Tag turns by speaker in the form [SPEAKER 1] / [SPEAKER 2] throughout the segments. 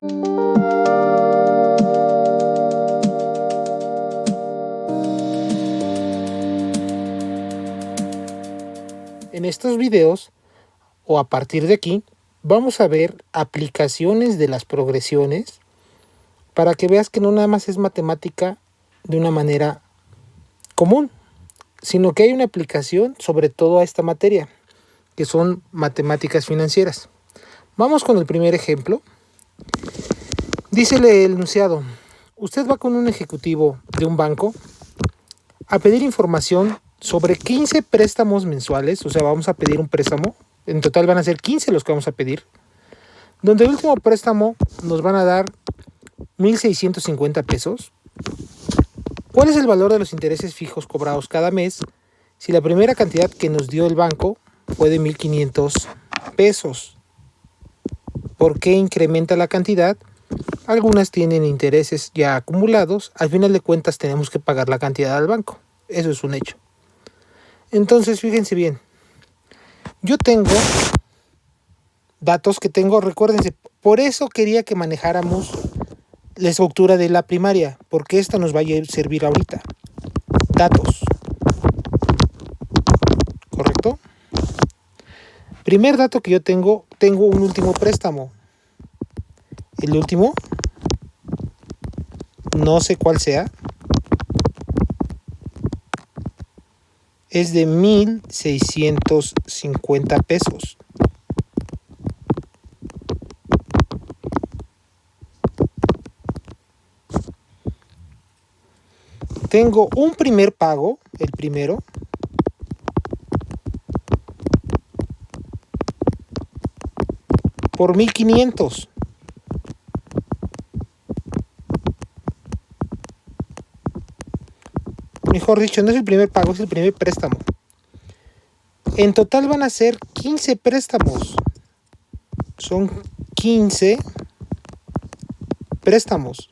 [SPEAKER 1] En estos videos, o a partir de aquí, vamos a ver aplicaciones de las progresiones para que veas que no nada más es matemática de una manera común, sino que hay una aplicación sobre todo a esta materia, que son matemáticas financieras. Vamos con el primer ejemplo. Dícele el enunciado: usted va con un ejecutivo de un banco a pedir información sobre 15 préstamos mensuales, o sea, vamos a pedir un préstamo, en total van a ser 15 los que vamos a pedir, donde el último préstamo nos van a dar 1,650 pesos. ¿Cuál es el valor de los intereses fijos cobrados cada mes si la primera cantidad que nos dio el banco fue de 1,500 pesos? ¿Por qué incrementa la cantidad? Algunas tienen intereses ya acumulados. Al final de cuentas tenemos que pagar la cantidad al banco. Eso es un hecho. Entonces, fíjense bien. Yo tengo datos que tengo, recuérdense, por eso quería que manejáramos la estructura de la primaria, porque esta nos va a servir ahorita. Datos. ¿Correcto? Primer dato que yo tengo un último préstamo. El último, no sé cuál sea, es de 1,650 pesos. Tengo un primer pago, el primero, por 1,500. Mejor dicho, no es el primer pago, es el primer préstamo. En total van a ser 15 préstamos. Son 15 préstamos.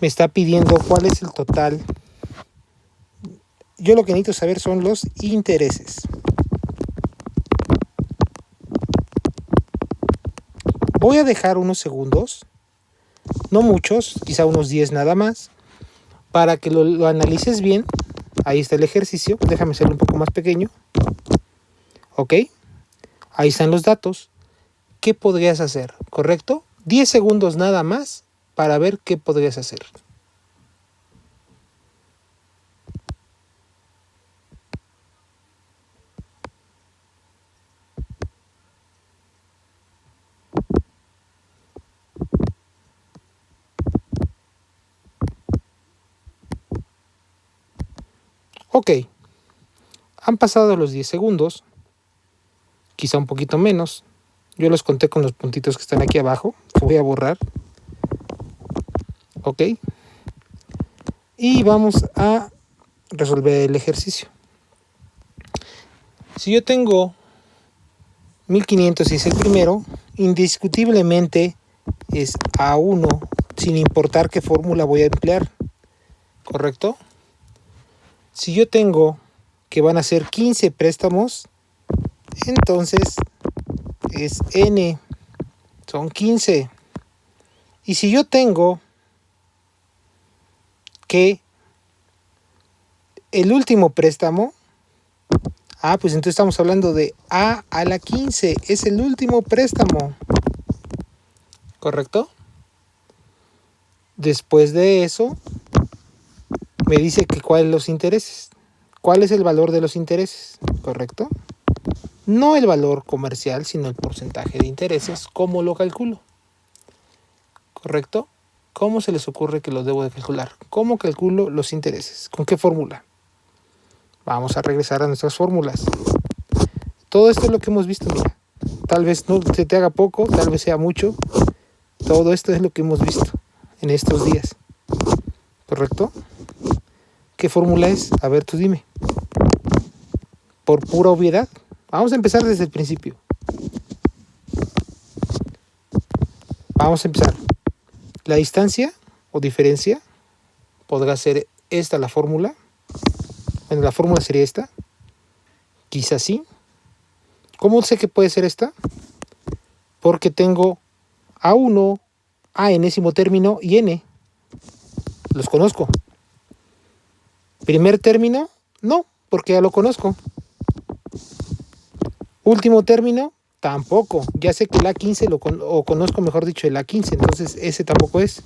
[SPEAKER 1] Me está pidiendo cuál es el total. Yo lo que necesito saber son los intereses. Voy a dejar unos segundos, no muchos, quizá unos 10 nada más, para que lo analices bien. Ahí está el ejercicio, déjame hacerlo un poco más pequeño. Ok, ahí están los datos. ¿Qué podrías hacer? ¿Correcto? 10 segundos nada más para ver qué podrías hacer. Ok, han pasado los 10 segundos, quizá un poquito menos. Yo los conté con los puntitos que están aquí abajo, que voy a borrar. Ok, y vamos a resolver el ejercicio. Si yo tengo 1,500 y es el primero, indiscutiblemente es A1, sin importar qué fórmula voy a emplear. ¿Correcto? Si yo tengo que van a ser 15 préstamos, entonces es N, son 15. Y si yo tengo que el último préstamo, pues entonces estamos hablando de A a la 15, es el último préstamo. ¿Correcto? Después de eso, me dice que cuáles los intereses. ¿Cuál es el valor de los intereses? ¿Correcto? No el valor comercial, sino el porcentaje de intereses. ¿Cómo lo calculo? ¿Correcto? ¿Cómo se les ocurre que lo debo de calcular? ¿Cómo calculo los intereses? ¿Con qué fórmula? Vamos a regresar a nuestras fórmulas. Todo esto es lo que hemos visto, mira. Tal vez no se te haga poco, tal vez sea mucho. Todo esto es lo que hemos visto en estos días. ¿Correcto? ¿Qué fórmula es? A ver, tú dime. Por pura obviedad. Vamos a empezar desde el principio. Vamos a empezar. La distancia o diferencia podrá ser esta la fórmula. Bueno, la fórmula sería esta. Quizás sí. ¿Cómo sé que puede ser esta? Porque tengo A1, A enésimo término y N. Los conozco. Primer término, no, porque ya lo conozco. Último término, tampoco. Ya sé que el A15 o conozco, mejor dicho, el A15, entonces ese tampoco es.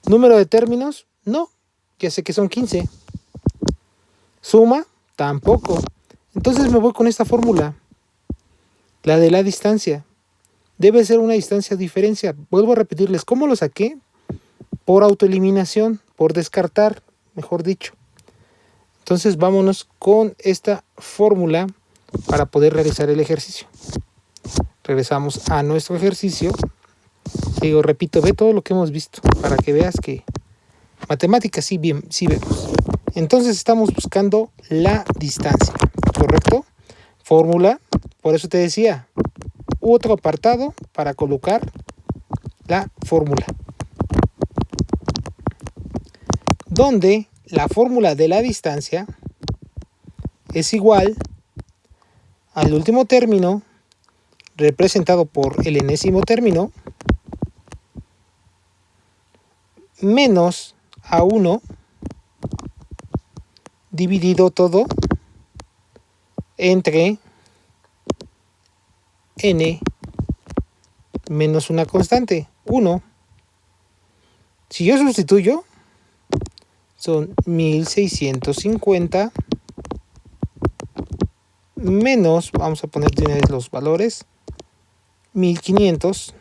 [SPEAKER 1] Número de términos, no, ya sé que son 15. Suma, tampoco. Entonces me voy con esta fórmula, la de la distancia. Debe ser una distancia diferencia. Vuelvo a repetirles, ¿cómo lo saqué? Por autoeliminación, por descartar, mejor dicho. Entonces vámonos con esta fórmula para poder realizar el ejercicio. Regresamos a nuestro ejercicio. Digo, repito, ve todo lo que hemos visto para que veas que matemáticas sí vemos. Entonces estamos buscando la distancia, ¿correcto? Fórmula, por eso te decía, otro apartado para colocar la fórmula. Donde la fórmula de la distancia es igual al último término representado por el enésimo término menos A1 dividido todo entre N menos una constante, 1. Si yo sustituyo, son 1650 menos, vamos a poner de una vez los valores, 1500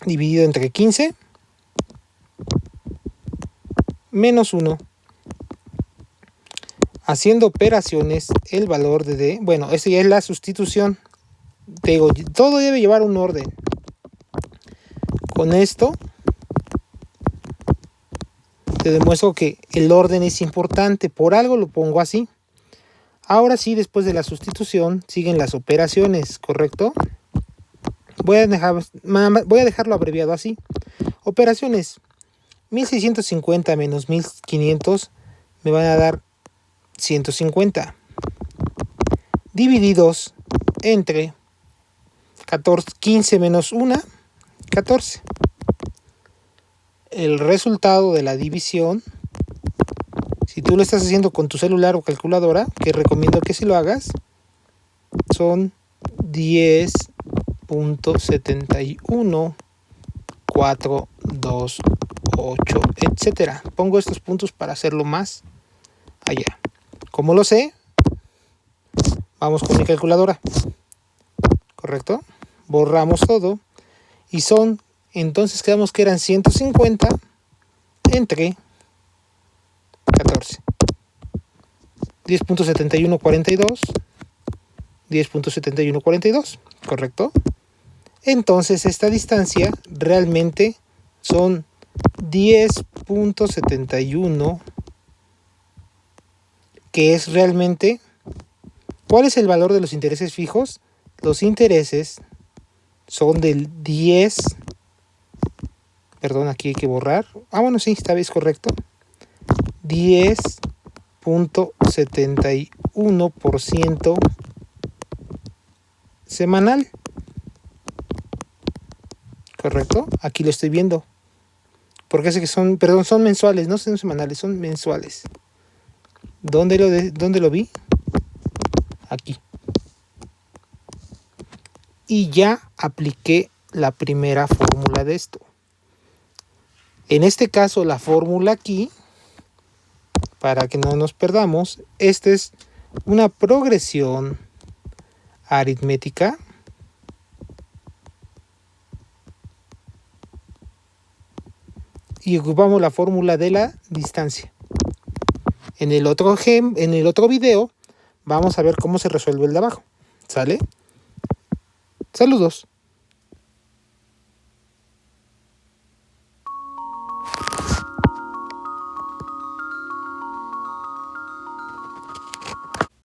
[SPEAKER 1] dividido entre 15 menos 1. Haciendo operaciones, el valor de D, bueno, esto ya es la sustitución. Te digo, todo debe llevar un orden. Con esto te demuestro que el orden es importante, por algo lo pongo así. Ahora sí, después de la sustitución, siguen las operaciones, ¿correcto? Voy a dejarlo abreviado así. Operaciones. 1650 menos 1500 me van a dar 150. Divididos entre 15 menos 1, 14. El resultado de la división, si tú lo estás haciendo con tu celular o calculadora, que recomiendo que si lo hagas, son 10.71, 4, 2, 8, etcétera. Pongo estos puntos para hacerlo más allá. ¿Cómo lo sé? Vamos con mi calculadora. ¿Correcto? Borramos todo. Y son, entonces quedamos que eran 150 entre 14. 10.7142. 10.7142. ¿Correcto? Entonces esta distancia realmente son 10.71, que es realmente, ¿cuál es el valor de los intereses fijos? Los intereses son del 10, perdón, aquí hay que borrar, bueno, sí, esta vez correcto, 10.71% semanal. ¿Correcto? Aquí lo estoy viendo. Porque sé que son mensuales, no son semanales, son mensuales. ¿Dónde lo vi? Aquí. Y ya apliqué la primera fórmula de esto. En este caso, la fórmula aquí, para que no nos perdamos, esta es una progresión aritmética y ocupamos la fórmula de la distancia. En el otro video vamos a ver cómo se resuelve el de abajo. ¿Sale? Saludos.